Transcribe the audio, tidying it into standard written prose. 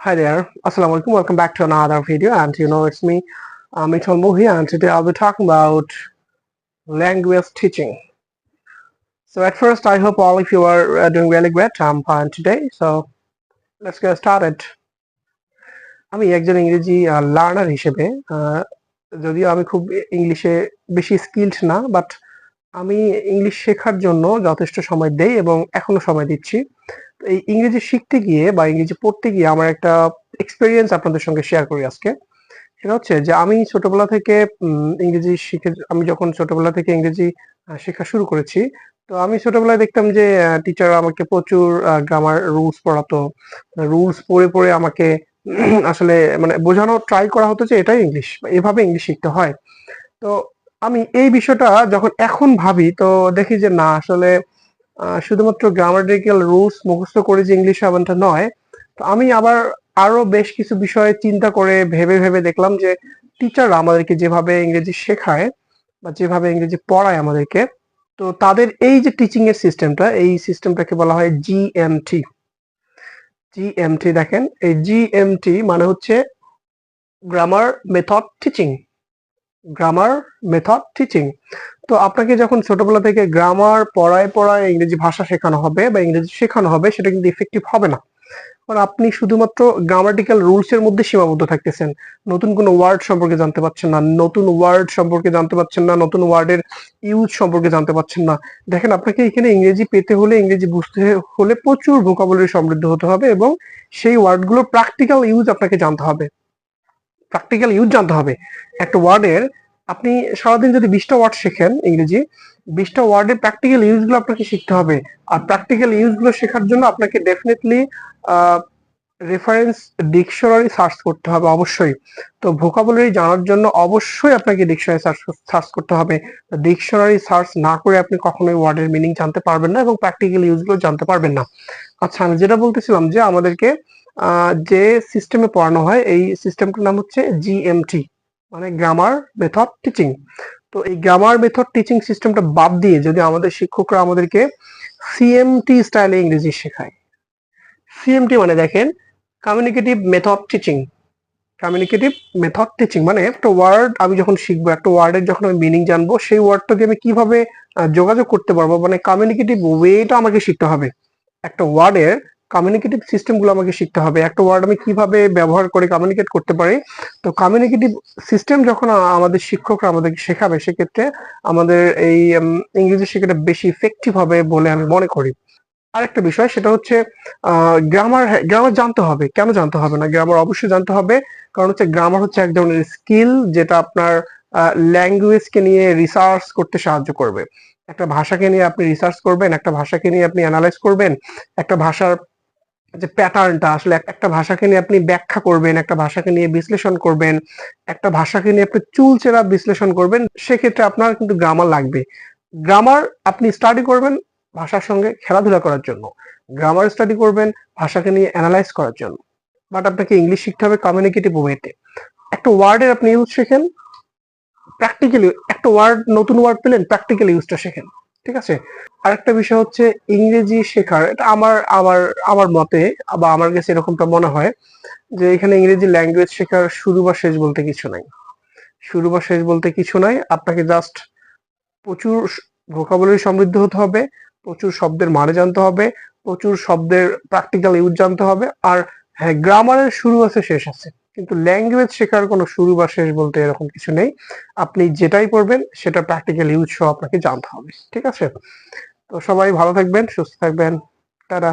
Hi there, Assalamualaikum. Welcome back to another video, and it's me, Mithal Mohi, and today I'll be talking about language teaching. So at first, I hope all of you are doing really great. I'm fine today. So let's get started. আমি একজন ইংরেজি learner হিসেবে যদিও আমি খুব ইংলিশে বেশি skilled না, বাট আমি ইংলিশ শেখার জন্য যথেষ্ট সময় দেই এবং এখনো সময় দিচ্ছি। এই ইংরেজি শিখতে গিয়ে বা ইংরেজি পড়তে গিয়ে আমার একটা এক্সপেরিয়েন্স আপনাদের সঙ্গে শেয়ার করি আজকে। সেটা হচ্ছে যে আমি ছোটবেলা থেকে ইংরেজি শিখে আমি যখন ছোটবেলা থেকে ইংরেজি শেখা শুরু করেছি, তো আমি ছোটবেলায় দেখতাম যে টিচার আমাকে প্রচুর গ্রামার রুলস পড়াতো। রুলস পড়ে আমাকে আসলে মানে বোঝানোর ট্রাই করা হতো যে এটাই ইংলিশ, এভাবে ইংলিশ শিখতে হয়। তো আমি এই বিষয়টা যখন এখন ভাবি, তো দেখি যে না, আসলে শুধুমাত্র গ্রামাটিক্যাল রুলস মুখস্থ করে যে ইংলিশ হবে তা নয়। তো আমি আবার আরো বেশ কিছু বিষয়ে চিন্তা করে ভেবে দেখলাম যে টিচাররা আমাদেরকে যেভাবে ইংরেজি শেখায় বা যেভাবে ইংরেজি পড়ায় আমাদেরকে, তো তাদের এই যে টিচিং এর সিস্টেমটা, এই সিস্টেমটাকে বলা হয় জিএমটি। জিএমটি দেখেন, এই জিএমটি মানে হচ্ছে grammar method teaching. Grammar method teaching. তো আপনাকে যখন ছোটবেলা থেকে গ্রামার পড়ায় ইংরেজি ভাষা শেখানো হবে বা ইংরেজি শেখানো হবে, সেটা কিন্তু ইফেক্টিভ হবে না। কারণ আপনি শুধুমাত্র গ্রামাটিক্যাল রুলস এর মধ্যে সীমাবদ্ধ থাকতেছেন। নতুন কোনো ওয়ার্ড সম্পর্কে জানতে পারছেন না, নতুন ওয়ার্ড সম্পর্কে জানতে পারছেন না, নতুন ওয়ার্ডের ইউজ সম্পর্কে জানতে পারছেন না। দেখেন, আপনাকে এখানে ইংরেজি পেতে হলে, ইংরেজি বুঝতে হলে প্রচুর ভোকাবুলারি সমৃদ্ধ হতে হবে এবং সেই ওয়ার্ডগুলোর প্র্যাকটিক্যাল ইউজ আপনাকে জানতে হবে। প্র্যাকটিক্যাল ইউজ জানতে হবে। একটা ওয়ার্ডের আপনি সারাদিন যদি 20টা ওয়ার্ড শেখেন ইংরেজি, 20টা ওয়ার্ডের প্র্যাকটিক্যাল ইউজগুলো আপনাকে শিখতে হবে। আর প্র্যাকটিক্যাল ইউজগুলো শেখার জন্য আপনাকে ডেফিনেটলি রেফারেন্স ডিকশনারি সার্চ করতে হবে অবশ্যই। তো ভোকাবুলারি জানার জন্য অবশ্যই আপনাকে ডিকশনারি সার্চ করতে হবে। ডিকশনারি সার্চ না করে আপনি কখনোই ওয়ার্ডের মিনিং জানতে পারবেন না এবং প্র্যাকটিক্যাল ইউজগুলো জানতে পারবেন না। আচ্ছা, আমি যেটা বলতেছিলাম যে আমাদেরকে যে সিস্টেমে পড়ানো হয়, এই সিস্টেমটার নাম হচ্ছে জিএমটি, মানে গ্রামার মেথড টিচিং। তো এই গ্রামার মেথড টিচিং সিস্টেমটা বাদ দিয়ে যদি আমাদের শিক্ষকরা আমাদেরকে সিএমটি স্টাইলে ইংরেজি শেখায়। সিএমটি মানে দেখেন, communicative method teaching. Communicative method teaching মানে একটা ওয়ার্ড আমি যখন শিখবো, একটা ওয়ার্ডের যখন আমি মিনিং জানবো, সেই ওয়ার্ডটা দিয়ে আমি কিভাবে যোগাযোগ করতে পারবো, মানে কমিউনিকেটিভ ওয়েটা আমাকে শিখতে হবে। একটা ওয়ার্ডের কমিউনিকেটিভ সিস্টেম গুলো আমাকে শিখতে হবে। একটা ওয়ার্ড আমি কিভাবে ব্যবহার করে কমিউনিকেট করতে পারি। তো কমিউনিকেটিভ সিস্টেম যখন আমাদের শিক্ষকরা আমাদেরকে শেখাবে, সেক্ষেত্রে আমাদের এই ইংরেজি শেখাটা বেশি ইফেক্টিভ হবে বলে আমি মনে করি। আরেকটা বিষয়, সেটা হচ্ছে গ্রামার। গ্রামার জানতে হবে। কেন জানতে হবে না? গ্রামার অবশ্যই জানতে হবে, কারণ হচ্ছে গ্রামার হচ্ছে এক ধরনের স্কিল, যেটা আপনার ল্যাঙ্গুয়েজকে নিয়ে রিসার্চ করতে সাহায্য করবে। একটা ভাষাকে নিয়ে আপনি রিসার্চ করবেন, একটা ভাষাকে নিয়ে আপনি অ্যানালাইজ করবেন, একটা ভাষার যে প্যাটার্নটা, আসলে একটা ভাষাকে নিয়ে আপনি ব্যাখ্যা করবেন, একটা ভাষাকে নিয়ে বিশ্লেষণ করবেন, একটা ভাষাকে নিয়ে আপনি চুলচেরা বিশ্লেষণ করবেন, সেক্ষেত্রে আপনার কিন্তু গ্রামার লাগবে। গ্রামার আপনি স্টাডি করবেন ভাষার সঙ্গে খেলাধুলা করার জন্য, গ্রামার স্টাডি করবেন ভাষাকে নিয়ে অ্যানালাইজ করার জন্য, বাট আপনাকে ইংলিশ শিখতে হবে কমিউনিকেটিভ ওয়েতে। একটা ওয়ার্ডের আপনি ইউজ শেখেন, প্র্যাকটিক্যালি একটা ওয়ার্ড, নতুন ওয়ার্ড পেলেন, প্র্যাকটিক্যাল ইউজটা শেখেন। ঠিক আছে? আরেকটা বিষয় হচ্ছে ইংরেজি শেখার, এটা আমার আমার আমার মতে বা আমার কাছে এরকমটা মনে হয় যে এখানে ইংরেজি ল্যাঙ্গুয়েজ শেখার শুরু বা শেষ বলতে কিছু নাই। শুরু বা শেষ বলতে কিছু নাই। আপনাকে জাস্ট প্রচুর ভোকাবুলারি সমৃদ্ধ হতে হবে, প্রচুর শব্দের মানে জানতে হবে, প্রচুর শব্দের প্র্যাকটিক্যাল ইউজ জানতে হবে। আর হ্যাঁ, গ্রামারের শুরু আছে, শেষ আছে, কিন্তু ল্যাঙ্গুয়েজ শেখার কোনো শুরু বা শেষ বলতে এরকম কিছু নেই। আপনি যেটাই পড়বেন সেটা প্র্যাকটিক্যাল ইউজ সহ আপনাকে জানতে হবে। ঠিক আছে? তো সবাই ভালো থাকবেন, সুস্থ থাকবেন। টাটা।